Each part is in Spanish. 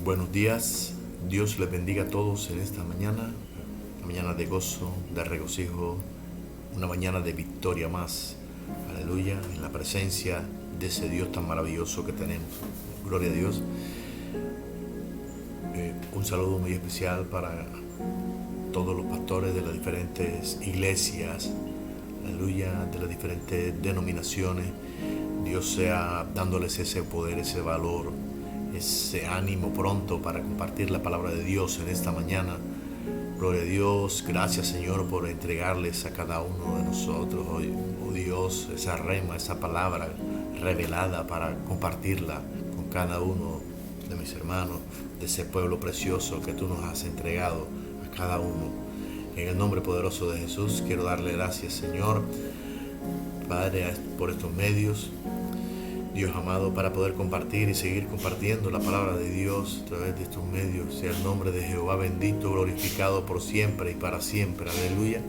Buenos días, Dios les bendiga a todos en esta mañana, una mañana de gozo, de regocijo, una mañana de victoria más, aleluya, en la presencia de ese Dios tan maravilloso que tenemos. Gloria a Dios. Un saludo muy especial para todos los pastores de las diferentes iglesias, aleluya, de las diferentes denominaciones. Dios sea dándoles ese poder, ese valor, ese ánimo pronto para compartir la palabra de Dios en esta mañana. Gloria a Dios, gracias Señor por entregarles a cada uno de nosotros hoy, oh Dios, esa rema, esa palabra revelada para compartirla con cada uno de mis hermanos, de ese pueblo precioso que tú nos has entregado a cada uno. En el nombre poderoso de Jesús quiero darle gracias Señor, Padre, por estos medios, Dios amado, para poder compartir y seguir compartiendo la palabra de Dios a través de estos medios. Sea el nombre de Jehová bendito, glorificado por siempre y para siempre. Aleluya.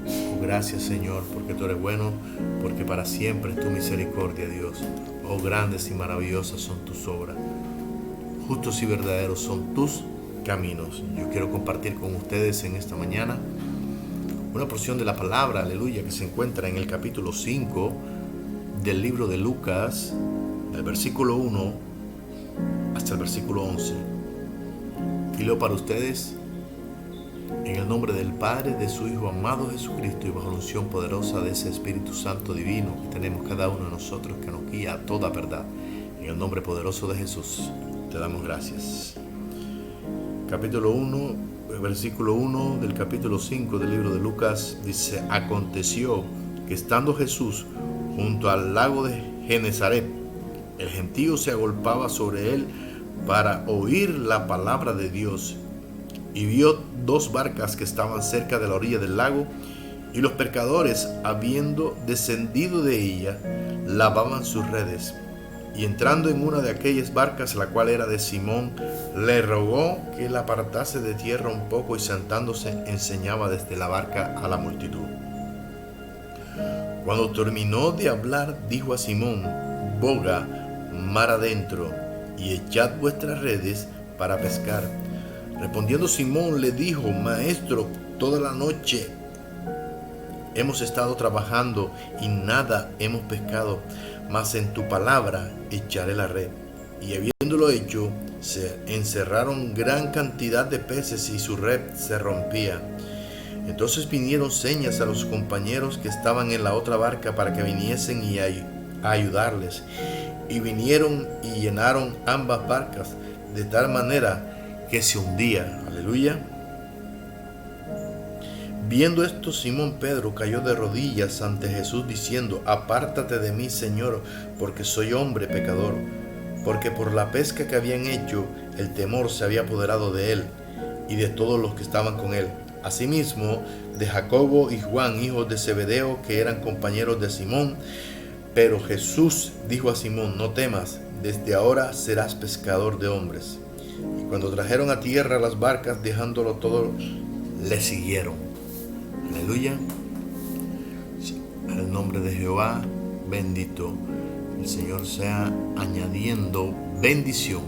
Oh, gracias Señor, porque tú eres bueno, porque para siempre es tu misericordia, Dios. Oh, grandes y maravillosas son tus obras. Justos y verdaderos son tus caminos. Yo quiero compartir con ustedes en esta mañana una porción de la palabra, aleluya, que se encuentra en el capítulo 5 del libro de Lucas, del versículo 1 hasta el versículo 11. Y leo para ustedes en el nombre del Padre, de su Hijo amado Jesucristo, y bajo la unción poderosa de ese Espíritu Santo divino que tenemos cada uno de nosotros, que nos guía a toda verdad. En el nombre poderoso de Jesús te damos gracias. Capítulo 1, versículo 1 del capítulo 5 del libro de Lucas dice: aconteció que estando Jesús junto al lago de Genesaret, el gentío se agolpaba sobre él para oír la palabra de Dios, y vio dos barcas que estaban cerca de la orilla del lago, y los pescadores, habiendo descendido de ella, lavaban sus redes. Y entrando en una de aquellas barcas, la cual era de Simón, le rogó que la apartase de tierra un poco, y sentándose enseñaba desde la barca a la multitud. Cuando terminó de hablar, dijo a Simón: boga mar adentro y echad vuestras redes para pescar. Respondiendo Simón le dijo: Maestro, toda la noche hemos estado trabajando y nada hemos pescado, mas en tu palabra echaré la red. Y habiéndolo hecho, se encerraron gran cantidad de peces y su red se rompía. Entonces vinieron señas a los compañeros que estaban en la otra barca para que viniesen a ayudarles. Y vinieron y llenaron ambas barcas de tal manera que se hundía. Aleluya. Viendo esto, Simón Pedro cayó de rodillas ante Jesús diciendo: apártate de mí, Señor, porque soy hombre pecador. Porque por la pesca que habían hecho, el temor se había apoderado de él y de todos los que estaban con él. Asimismo, de Jacobo y Juan, hijos de Zebedeo, que eran compañeros de Simón. Pero Jesús dijo a Simón: no temas, desde ahora serás pescador de hombres. Y cuando trajeron a tierra las barcas, dejándolo todo, le siguieron. Aleluya. Al nombre de Jehová bendito. El Señor sea añadiendo bendición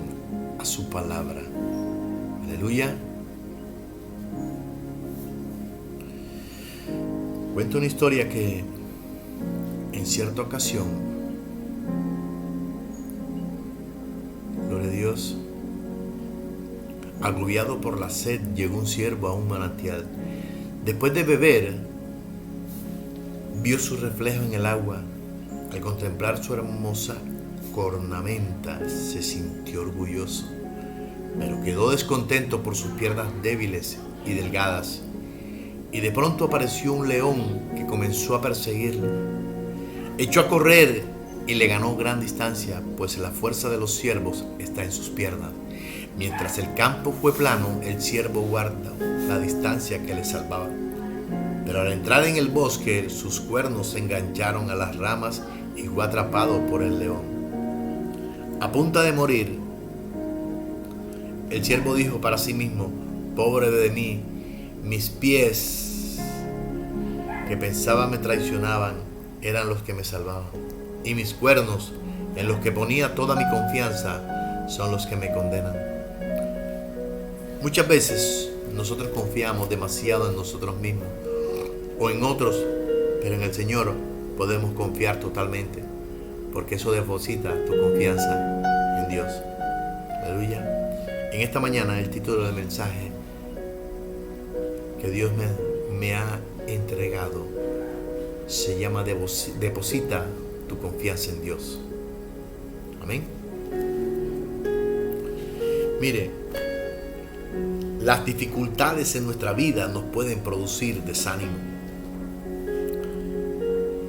a su palabra. Aleluya. Cuento una historia que en cierta ocasión, gloria a Dios, agobiado por la sed, llegó un siervo a un manantial. Después de beber, vio su reflejo en el agua. Al contemplar su hermosa cornamenta, se sintió orgulloso, pero quedó descontento por sus piernas débiles y delgadas. Y de pronto apareció un león que comenzó a perseguirlo. Echó a correr y le ganó gran distancia, pues la fuerza de los ciervos está en sus piernas. Mientras el campo fue plano, el ciervo guardó la distancia que le salvaba. Pero al entrar en el bosque, sus cuernos se engancharon a las ramas y fue atrapado por el león. A punto de morir, el ciervo dijo para sí mismo: pobre de mí, mis pies que pensaba me traicionaban eran los que me salvaban, y mis cuernos, en los que ponía toda mi confianza, son los que me condenan. Muchas veces nosotros confiamos demasiado en nosotros mismos o en otros, pero en el Señor podemos confiar totalmente, porque eso deposita tu confianza en Dios. Aleluya. En esta mañana el título del mensaje que Dios me ha entregado se llama Deposita tu confianza en Dios. Amén. Mire, las dificultades en nuestra vida nos pueden producir desánimo.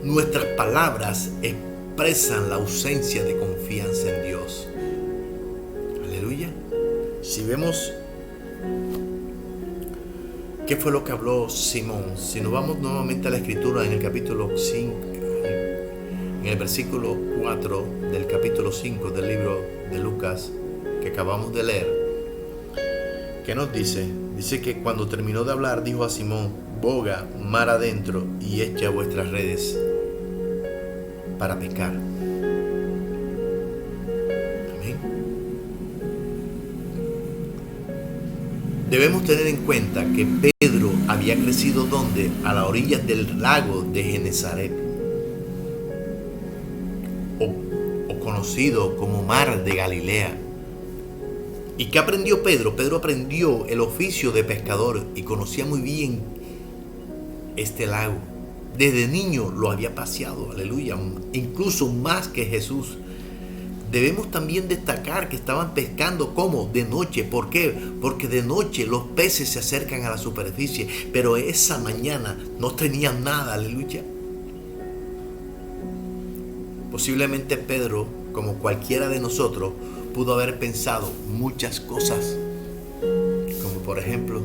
Nuestras palabras expresan la ausencia de confianza en Dios. Aleluya. Si vemos qué fue lo que habló Simón, si nos vamos nuevamente a la escritura en el capítulo 5, en el versículo 4 del capítulo 5 del libro de Lucas que acabamos de leer, ¿qué nos dice? Dice que cuando terminó de hablar, dijo a Simón: boga mar adentro y echa vuestras redes para pescar. Amén. Debemos tener en cuenta que Pedro había crecido ¿dónde? A la orilla del lago de Genesaret, o conocido como Mar de Galilea. ¿Y qué aprendió Pedro? Pedro aprendió el oficio de pescador y conocía muy bien este lago. Desde niño lo había paseado, aleluya, incluso más que Jesús. Debemos también destacar que estaban pescando ¿cómo? De noche. ¿Por qué? Porque de noche los peces se acercan a la superficie, pero esa mañana no tenían nada, aleluya. Posiblemente Pedro, como cualquiera de nosotros, pudo haber pensado muchas cosas, como por ejemplo: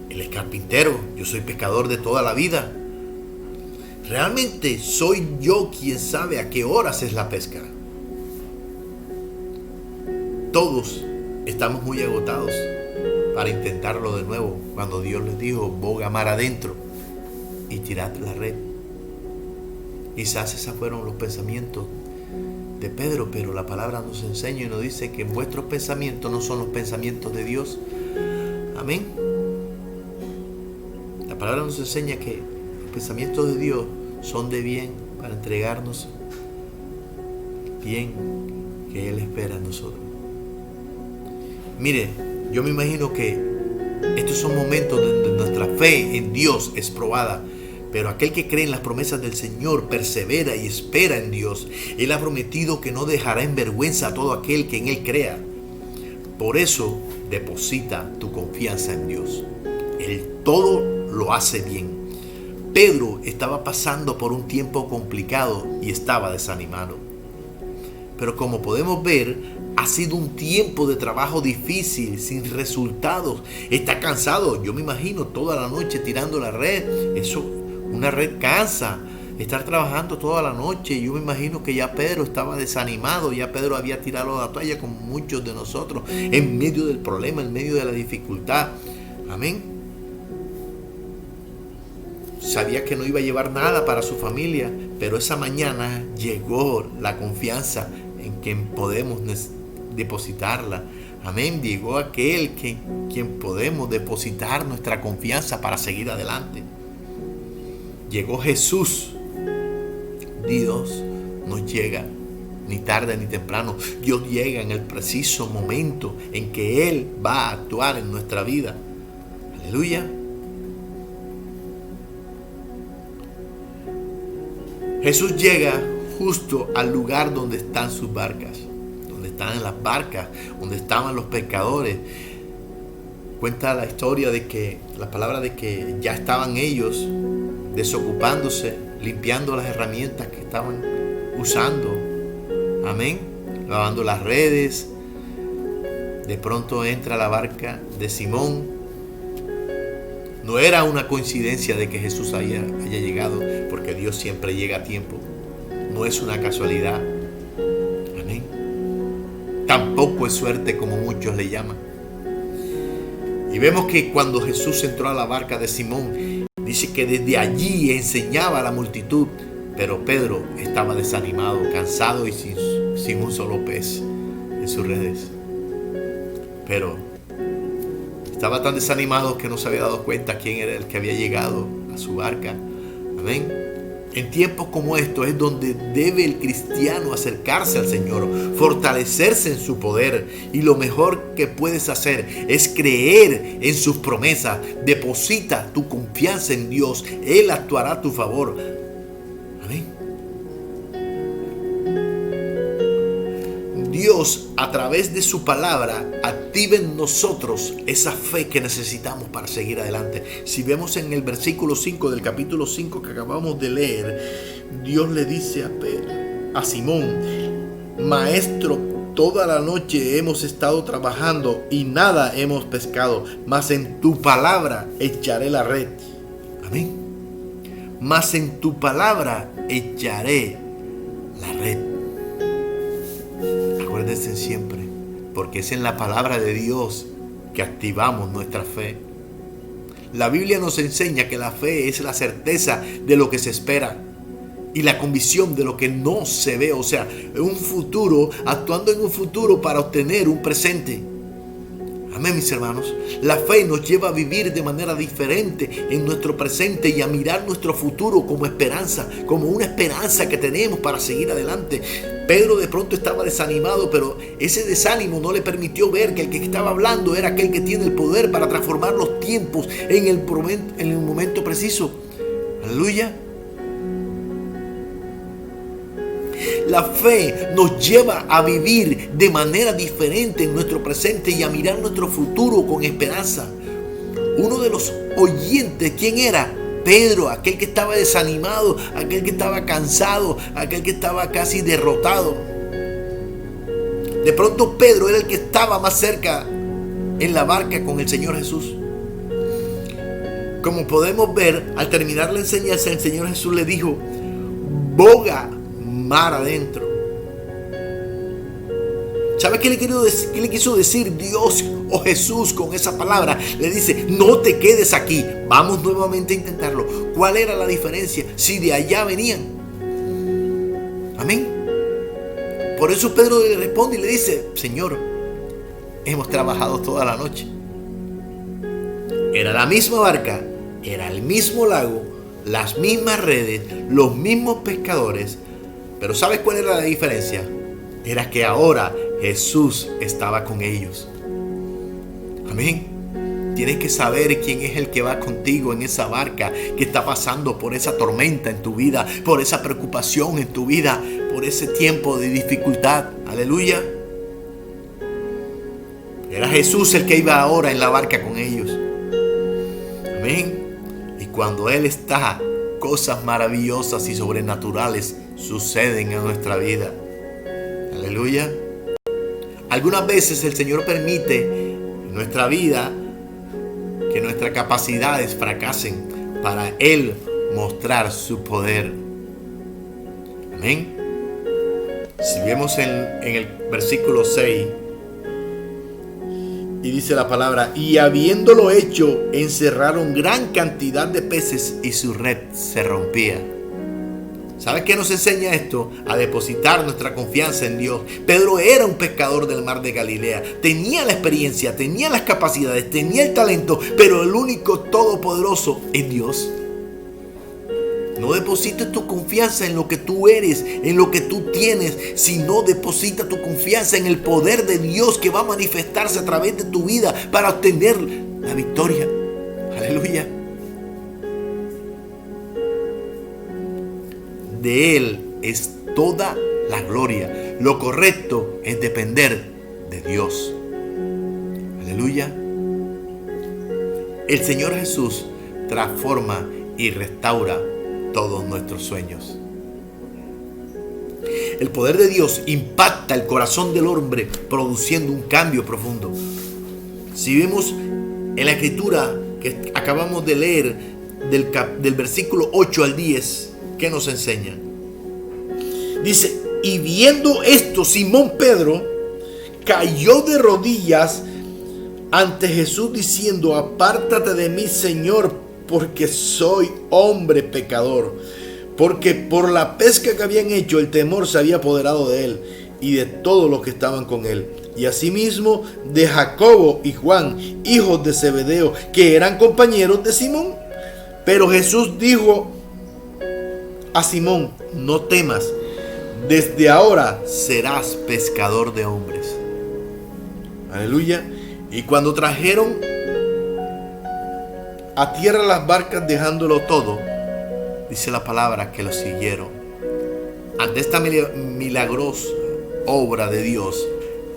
él es carpintero, yo soy pescador de toda la vida. ¿Realmente soy yo quien sabe a qué horas es la pesca? Todos estamos muy agotados para intentarlo de nuevo, cuando Dios les dijo: boga mar adentro y tirad la red. Quizás esos fueron los pensamientos de Pedro, pero la palabra nos enseña y nos dice que vuestros pensamientos no son los pensamientos de Dios. Amén. La palabra nos enseña que los pensamientos de Dios son de bien, para entregarnos bien que Él espera en nosotros. Mire, yo me imagino que estos son momentos donde nuestra fe en Dios es probada. Pero aquel que cree en las promesas del Señor persevera y espera en Dios. Él ha prometido que no dejará en vergüenza a todo aquel que en Él crea. Por eso, deposita tu confianza en Dios. Él todo lo hace bien. Pedro estaba pasando por un tiempo complicado y estaba desanimado. Pero como podemos ver, ha sido un tiempo de trabajo difícil, sin resultados. Está cansado, yo me imagino, toda la noche tirando la red. Una red cansa, estar trabajando toda la noche. Yo me imagino que ya Pedro estaba desanimado, ya Pedro había tirado la toalla, como muchos de nosotros, en medio del problema, en medio de la dificultad. Amén. Sabía que no iba a llevar nada para su familia, pero esa mañana llegó la confianza en quien podemos depositarla. Amén. Llegó aquel quien podemos depositar nuestra confianza para seguir adelante. Llegó Jesús. Dios no llega ni tarde ni temprano. Dios llega en el preciso momento en que Él va a actuar en nuestra vida. Aleluya. Jesús llega justo al lugar donde están sus barcas, donde están las barcas, donde estaban los pescadores. Cuenta la historia de que, la palabra de que ya estaban ellos desocupándose, limpiando las herramientas que estaban usando. Amén. Lavando las redes. De pronto entra la barca de Simón. No era una coincidencia de que Jesús haya llegado, porque Dios siempre llega a tiempo. No es una casualidad. Amén. Tampoco es suerte, como muchos le llaman. Y vemos que cuando Jesús entró a la barca de Simón, dice que desde allí enseñaba a la multitud, pero Pedro estaba desanimado, cansado y sin un solo pez. en sus redes. Pero estaba tan desanimado que no se había dado cuenta quién era el que había llegado a su barca. Amén. En tiempos como estos es donde debe el cristiano acercarse al Señor, fortalecerse en su poder. Y lo mejor que puedes hacer es creer en sus promesas. Deposita tu confianza en Dios. Él actuará a tu favor. Amén. Dios, a través de su palabra, activa en nosotros esa fe que necesitamos para seguir adelante. Si vemos en el versículo 5 del capítulo 5 que acabamos de leer, Dios le dice a Simón: Maestro, toda la noche hemos estado trabajando y nada hemos pescado, mas en tu palabra echaré la red. Amén. Mas en tu palabra echaré la red. Acuérdense siempre, porque es en la palabra de Dios que activamos nuestra fe. La Biblia nos enseña que la fe es la certeza de lo que se espera y la convicción de lo que no se ve, o sea, un futuro, actuando en un futuro para obtener un presente. Amén, mis hermanos. La fe nos lleva a vivir de manera diferente en nuestro presente y a mirar nuestro futuro como esperanza, como una esperanza que tenemos para seguir adelante. Pedro de pronto estaba desanimado, pero ese desánimo no le permitió ver que el que estaba hablando era aquel que tiene el poder para transformar los tiempos en el momento preciso. Aleluya. La fe nos lleva a vivir de manera diferente en nuestro presente y a mirar nuestro futuro con esperanza. Uno de los oyentes, ¿quién era? Pedro, aquel que estaba desanimado, aquel que estaba cansado, aquel que estaba casi derrotado. De pronto Pedro era el que estaba más cerca en la barca con el Señor Jesús. Como podemos ver, al terminar la enseñanza, el Señor Jesús le dijo: boga mar adentro. ¿Sabes qué le quiso decir Dios o Jesús con esa palabra? Le dice: no te quedes aquí, vamos nuevamente a intentarlo. ¿Cuál era la diferencia? Si de allá venían. Amén. Por eso Pedro le responde y le dice: Señor, hemos trabajado toda la noche. Era la misma barca, era el mismo lago, las mismas redes, los mismos pescadores. Pero ¿sabes cuál era la diferencia? Era que ahora Jesús estaba con ellos. Amén. Tienes que saber quién es el que va contigo en esa barca que está pasando por esa tormenta en tu vida, por esa preocupación en tu vida, por ese tiempo de dificultad. Aleluya. Era Jesús el que iba ahora en la barca con ellos. Amén. Y cuando Él está, cosas maravillosas y sobrenaturales suceden en nuestra vida. Aleluya. Algunas veces el Señor permite en nuestra vida que nuestras capacidades fracasen para Él mostrar su poder. Amén. Si vemos en el versículo 6, y dice la palabra: y habiéndolo hecho, encerraron gran cantidad de peces y su red se rompía. ¿Sabes qué nos enseña esto? A depositar nuestra confianza en Dios. Pedro era un pescador del mar de Galilea. Tenía la experiencia, tenía las capacidades, tenía el talento, pero el único todopoderoso es Dios. No deposites tu confianza en lo que tú eres, en lo que tú tienes, sino deposita tu confianza en el poder de Dios que va a manifestarse a través de tu vida para obtener la victoria. Aleluya. De Él es toda la gloria. Lo correcto es depender de Dios. Aleluya. El Señor Jesús transforma y restaura todos nuestros sueños. El poder de Dios impacta el corazón del hombre, produciendo un cambio profundo. Si vemos en la escritura que acabamos de leer, del versículo 8 al 10, ¿qué nos enseña? Dice: y viendo esto, Simón Pedro cayó de rodillas ante Jesús diciendo: apártate de mí, Señor, porque soy hombre pecador. Porque por la pesca que habían hecho, el temor se había apoderado de él. y de todos los que estaban con él, y asimismo de Jacobo y Juan, hijos de Zebedeo, que eran compañeros de Simón. Pero Jesús dijo a Simón: no temas, desde ahora serás pescador de hombres. Aleluya. Y cuando trajeron a tierra las barcas, dejándolo todo, dice la palabra que lo siguieron. Ante esta milagrosa obra de Dios,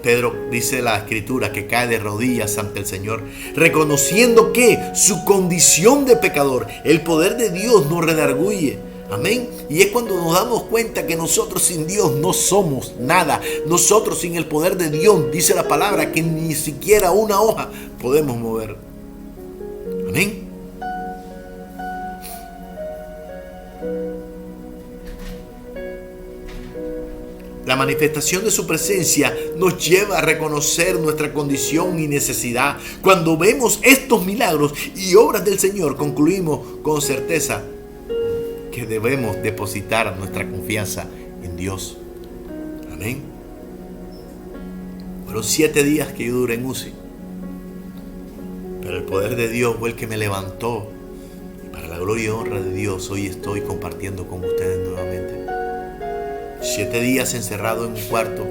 Pedro, dice la escritura, que cae de rodillas ante el Señor, reconociendo que su condición de pecador, el poder de Dios nos redarguye. Amén. Y es cuando nos damos cuenta que nosotros sin Dios no somos nada. Nosotros sin el poder de Dios, dice la palabra, que ni siquiera una hoja podemos mover. Amén. La manifestación de su presencia nos lleva a reconocer nuestra condición y necesidad. Cuando vemos estos milagros y obras del Señor, concluimos con certeza que debemos depositar nuestra confianza en Dios. Amén. Fueron 7 días que yo duré en UCI, pero el poder de Dios fue el que me levantó. Y para la gloria y honra de Dios, hoy estoy compartiendo con ustedes nuevamente. 7 días encerrado en un cuarto,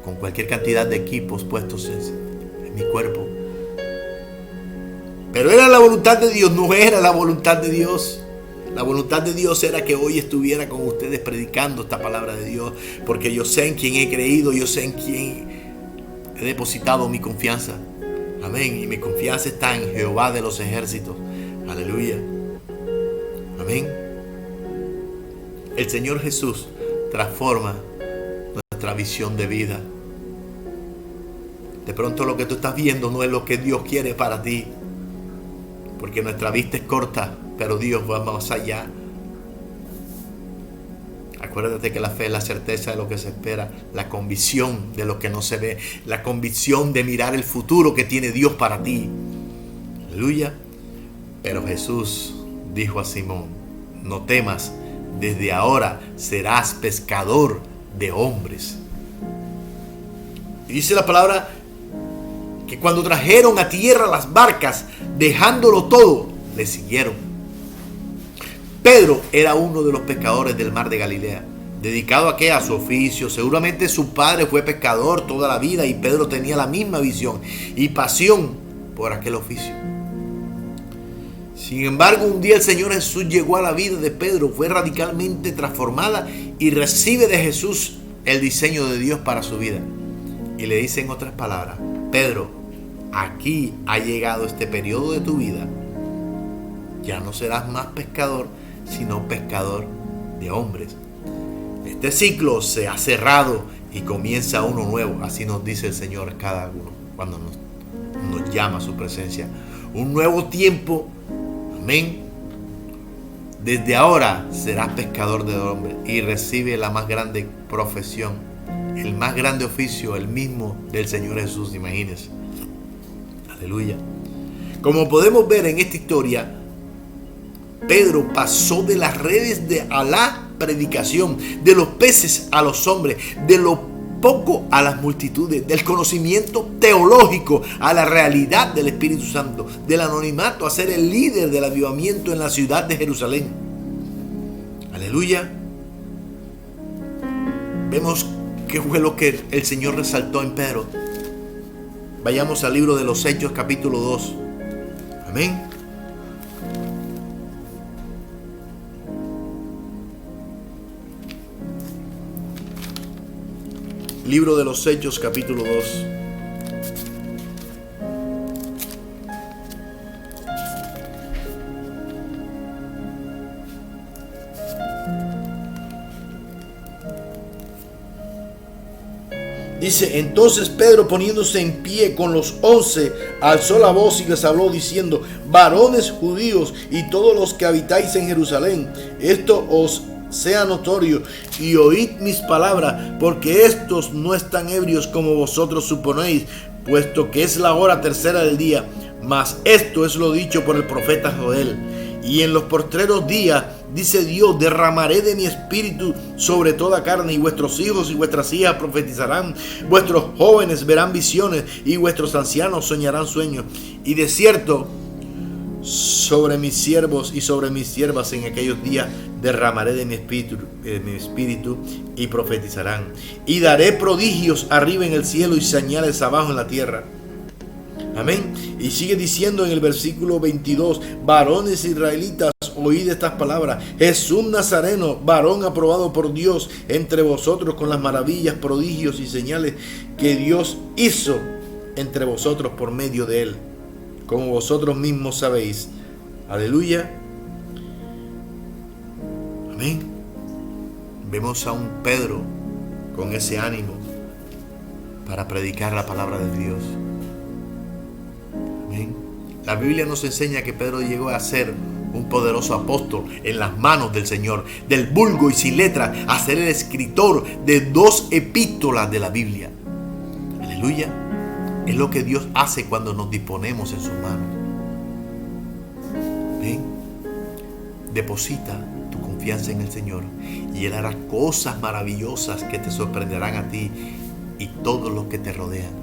con cualquier cantidad de equipos puestos en mi cuerpo. Pero era la voluntad de Dios, no era la voluntad de Dios. La voluntad de Dios era que hoy estuviera con ustedes predicando esta palabra de Dios, porque yo sé en quién he creído, yo sé en quién he depositado mi confianza. Amén. Y mi confianza está en Jehová de los ejércitos. Aleluya. Amén. El Señor Jesús transforma nuestra visión de vida. De pronto lo que tú estás viendo no es lo que Dios quiere para ti, porque nuestra vista es corta, pero Dios va más allá. Acuérdate que la fe es la certeza de lo que se espera, la convicción de lo que no se ve, la convicción de mirar el futuro que tiene Dios para ti. Aleluya. Pero Jesús dijo a Simón: no temas, desde ahora serás pescador de hombres. Y dice la palabra que cuando trajeron a tierra las barcas, dejándolo todo, le siguieron. Pedro era uno de los pescadores del mar de Galilea, dedicado a qué, a su oficio. Seguramente su padre fue pescador toda la vida y Pedro tenía la misma visión y pasión por aquel oficio. Sin embargo, un día el Señor Jesús llegó a la vida de Pedro, fue radicalmente transformada y recibe de Jesús el diseño de Dios para su vida. Y le dice en otras palabras: Pedro, aquí ha llegado este periodo de tu vida. Ya no serás más pescador, sino pescador de hombres. Este ciclo se ha cerrado y comienza uno nuevo. Así nos dice el Señor a cada uno cuando nos llama a su presencia. Un nuevo tiempo. Amén. Desde ahora serás pescador de hombres y recibe la más grande profesión, el más grande oficio, el mismo del Señor Jesús. Imagínense. Aleluya. Como podemos ver en esta historia, Pedro pasó de las redes a la predicación, de los peces a los hombres, de lo poco a las multitudes, del conocimiento teológico a la realidad del Espíritu Santo, del anonimato a ser el líder del avivamiento en la ciudad de Jerusalén. Aleluya. Vemos qué fue lo que el Señor resaltó en Pedro. Vayamos al libro de los Hechos, capítulo 2. Amén. Libro de los Hechos, capítulo 2. Dice: entonces Pedro, poniéndose en pie con los 11, alzó la voz y les habló diciendo: varones judíos y todos los que habitáis en Jerusalén, esto os sea notorio, y oíd mis palabras, porque estos no están ebrios como vosotros suponéis, puesto que es la hora tercera del día. Mas esto es lo dicho por el profeta Joel: y en los postreros días dice Dios, derramaré de mi espíritu sobre toda carne, y vuestros hijos y vuestras hijas profetizarán, vuestros jóvenes verán visiones, y vuestros ancianos soñarán sueños. Y de cierto, sobre mis siervos y sobre mis siervas en aquellos días derramaré de mi espíritu y profetizarán. Y daré prodigios arriba en el cielo y señales abajo en la tierra. Amén. Y sigue diciendo en el versículo 22, varones israelitas, oíd estas palabras. Jesús Nazareno, varón aprobado por Dios entre vosotros con las maravillas, prodigios y señales que Dios hizo entre vosotros por medio de él, como vosotros mismos sabéis. Aleluya. Amén. Vemos a un Pedro con ese ánimo para predicar la palabra de Dios. Amén. La Biblia nos enseña que Pedro llegó a ser un poderoso apóstol en las manos del Señor, del vulgo y sin letra, a ser el escritor de 2 epístolas de la Biblia. Aleluya. Es lo que Dios hace cuando nos disponemos en sus manos. Amén. Deposita tu confianza en el Señor y Él hará cosas maravillosas que te sorprenderán a ti y todos los que te rodean.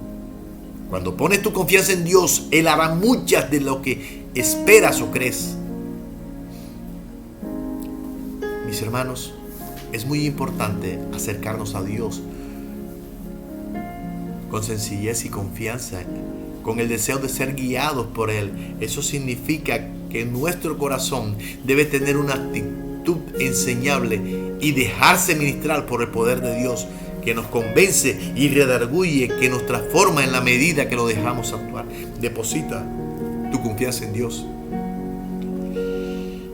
Cuando pones tu confianza en Dios, Él hará muchas de lo que esperas o crees. Mis hermanos, es muy importante acercarnos a Dios con sencillez y confianza, con el deseo de ser guiados por Él. Eso significa que nuestro corazón debe tener una actitud enseñable y dejarse ministrar por el poder de Dios, que nos convence y redarguye, que nos transforma en la medida que lo dejamos actuar. Deposita tu confianza en Dios.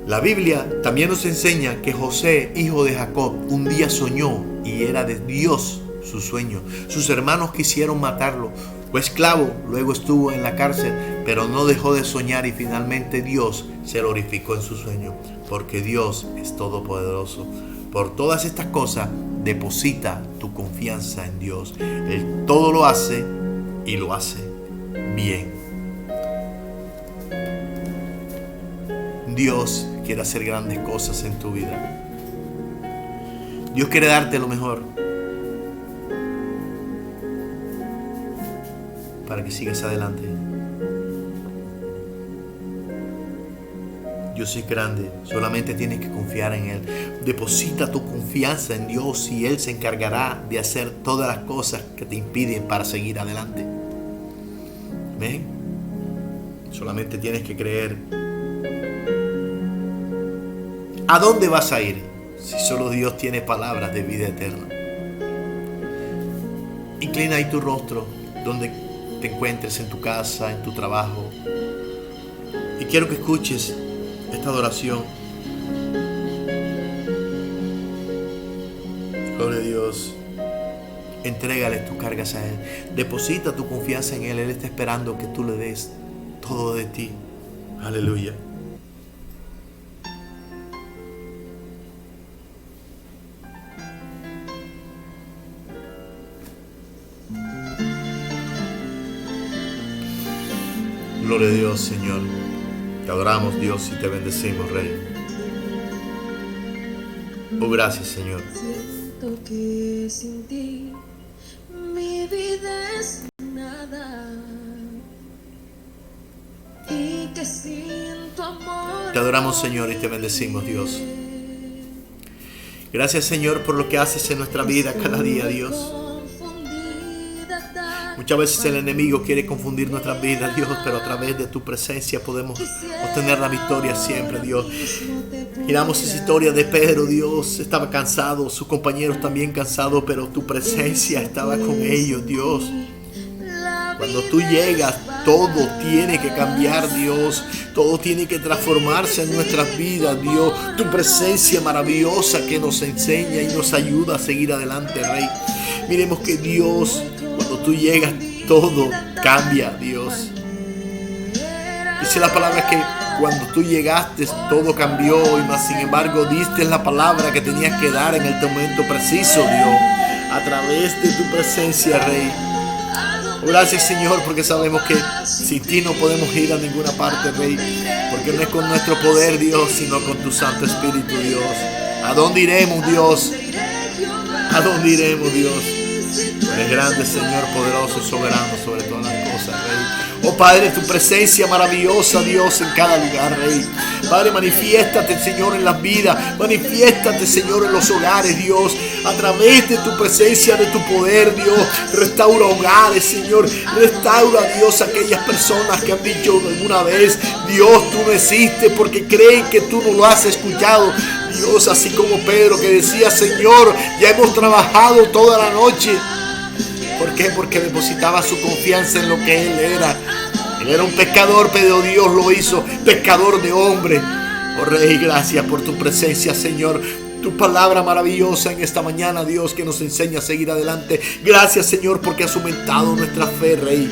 La Biblia también nos enseña que José, hijo de Jacob, un día soñó y era de Dios su sueño. Sus hermanos quisieron matarlo. Fue esclavo, luego estuvo en la cárcel, pero no dejó de soñar y finalmente Dios se glorificó en su sueño, porque Dios es todopoderoso. Por todas estas cosas, deposita tu confianza en Dios. Él todo lo hace y lo hace bien. Dios quiere hacer grandes cosas en tu vida. Dios quiere darte lo mejor para que sigas adelante. Dios es grande, solamente tienes que confiar en Él. Deposita tu confianza en Dios y Él se encargará de hacer todas las cosas que te impiden para seguir adelante. Amén. Solamente tienes que creer. ¿A dónde vas a ir si solo Dios tiene palabras de vida eterna? Inclina ahí tu rostro donde te encuentres, en tu casa, en tu trabajo, y quiero que escuches esta adoración. Gloria a Dios. Entrégale tus cargas a Él. Deposita tu confianza en Él. Él está esperando que tú le des todo de ti. Aleluya. Gloria a Dios, Señor. Te adoramos, Dios, y te bendecimos, Rey. Oh, gracias, Señor. Siento que sin ti mi vida es nada, y que sin tu amor Te adoramos, Señor, y te bendecimos, Dios. Gracias, Señor, por lo que haces en nuestra vida cada día, Dios. Muchas veces el enemigo quiere confundir nuestras vidas, Dios, pero a través de tu presencia podemos obtener la victoria siempre, Dios. Miramos esa historia de Pedro, Dios. Estaba cansado, sus compañeros también cansados, pero tu presencia estaba con ellos, Dios. Cuando tú llegas, todo tiene que cambiar, Dios. Todo tiene que transformarse en nuestras vidas, Dios. Tu presencia maravillosa que nos enseña y nos ayuda a seguir adelante, Rey. Miremos que Dios, cuando tú llegas, todo cambia, Dios. Dice la palabra que cuando tú llegaste, todo cambió, y más sin embargo diste la palabra que tenías que dar en el momento preciso, Dios, a través de tu presencia, Rey. Gracias, Señor, porque sabemos que sin ti no podemos ir a ninguna parte, Rey. Porque no es con nuestro poder, Dios, sino con tu Santo Espíritu, Dios. ¿A dónde iremos, Dios? ¿A dónde iremos, Dios? Eres grande, Señor, poderoso y soberano sobre todas las cosas, Rey. Oh Padre, tu presencia maravillosa, Dios, en cada lugar, Rey. Padre, manifiéstate, Señor, en las vidas. Manifiéstate, Señor, en los hogares, Dios. A través de tu presencia, de tu poder, Dios. Restaura hogares, Señor. Restaura, Dios, aquellas personas que han dicho alguna vez: Dios, tú no existes, porque creen que tú no lo has escuchado. Dios, así como Pedro, que decía: Señor, ya hemos trabajado toda la noche. ¿Por qué? Porque depositaba su confianza en lo que él era. Él era un pecador, pero Dios lo hizo pescador de hombre. Oh Rey, gracias por tu presencia, Señor. Tu palabra maravillosa en esta mañana, Dios, que nos enseña a seguir adelante. Gracias, Señor, porque has aumentado nuestra fe, Rey.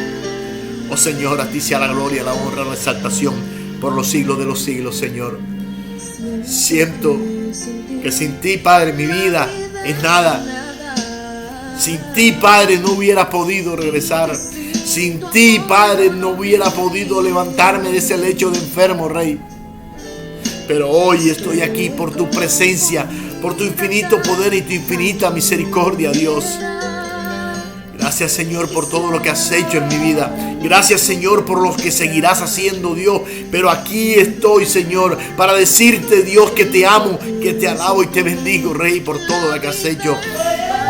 Oh Señor, a ti sea la gloria, la honra, la exaltación por los siglos de los siglos, Señor. Siento que sin ti, Padre, mi vida es nada. Sin ti, Padre, no hubiera podido regresar. Sin ti, Padre, no hubiera podido levantarme de ese lecho de enfermo, Rey. Pero hoy estoy aquí por tu presencia, por tu infinito poder y tu infinita misericordia, Dios. Gracias, Señor, por todo lo que has hecho en mi vida. Gracias, Señor, por lo que seguirás haciendo, Dios. Pero aquí estoy, Señor, para decirte, Dios, que te amo, que te alabo y te bendigo, Rey, por todo lo que has hecho.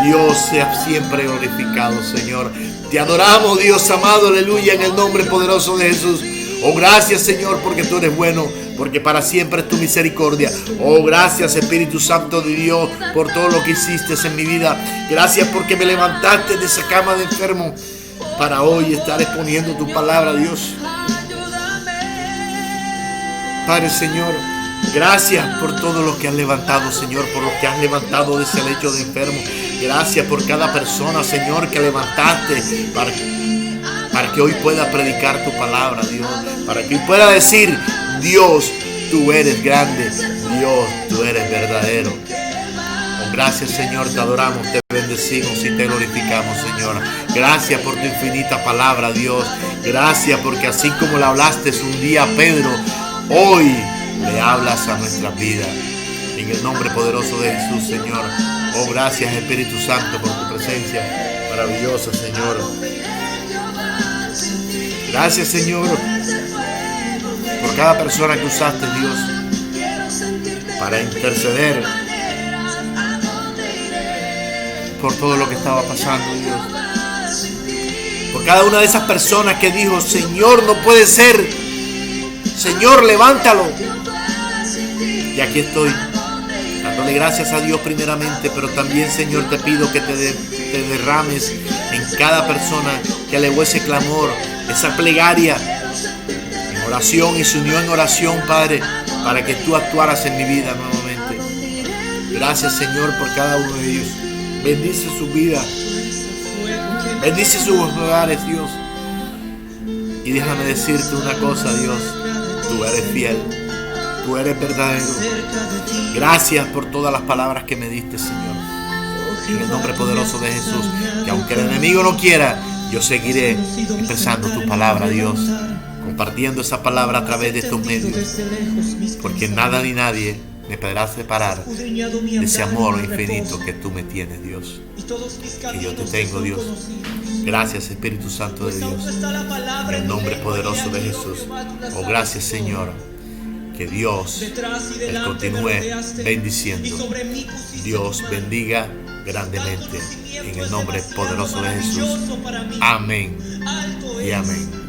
Dios sea siempre glorificado, Señor. Te adoramos, Dios amado, aleluya, en el nombre poderoso de Jesús. Oh, gracias, Señor, porque tú eres bueno, porque para siempre es tu misericordia. Oh, gracias, Espíritu Santo de Dios, por todo lo que hiciste en mi vida. Gracias porque me levantaste de esa cama de enfermo para hoy estar exponiendo tu palabra, Dios. Padre, Señor, gracias por todo lo que has levantado, Señor, por lo que has levantado de ese lecho de enfermo. Gracias por cada persona, Señor, que levantaste para que hoy pueda predicar tu palabra, Dios. Para que hoy pueda decir: Dios, tú eres grande. Dios, tú eres verdadero. Oh, gracias, Señor, te adoramos, te bendecimos y te glorificamos, Señor. Gracias por tu infinita palabra, Dios. Gracias porque así como le hablaste un día a Pedro, hoy le hablas a nuestra vida. En el nombre poderoso de Jesús, Señor. Oh, gracias, Espíritu Santo, por tu presencia maravillosa, Señor. Gracias, Señor, por cada persona que usaste, Dios, para interceder por todo lo que estaba pasando, Dios. Por cada una de esas personas que dijo: Señor, no puede ser. Señor, levántalo. Y aquí estoy, dándole gracias a Dios primeramente, pero también, Señor, te pido que te derrames en cada persona que elevó ese clamor, esa plegaria en oración y se unió en oración, Padre, para que tú actuaras en mi vida nuevamente. Gracias, Señor, por cada uno de ellos. Bendice su vida, bendice sus hogares, Dios. Y déjame decirte una cosa, Dios: tú eres fiel, tú eres verdadero. Gracias por todas las palabras que me diste, Señor. En el nombre poderoso de Jesús, que aunque el enemigo no quiera, yo seguiré expresando tu palabra, Dios, compartiendo esa palabra a través de estos medios, porque nada ni nadie me podrá separar de ese amor infinito que tú me tienes, Dios, que yo te tengo, Dios. Gracias, Espíritu Santo de Dios, en el nombre poderoso de Jesús. Oh, gracias, Señor. Que Dios les continúe bendiciendo. Dios bendiga grandemente en el nombre poderoso de Jesús. Amén y amén.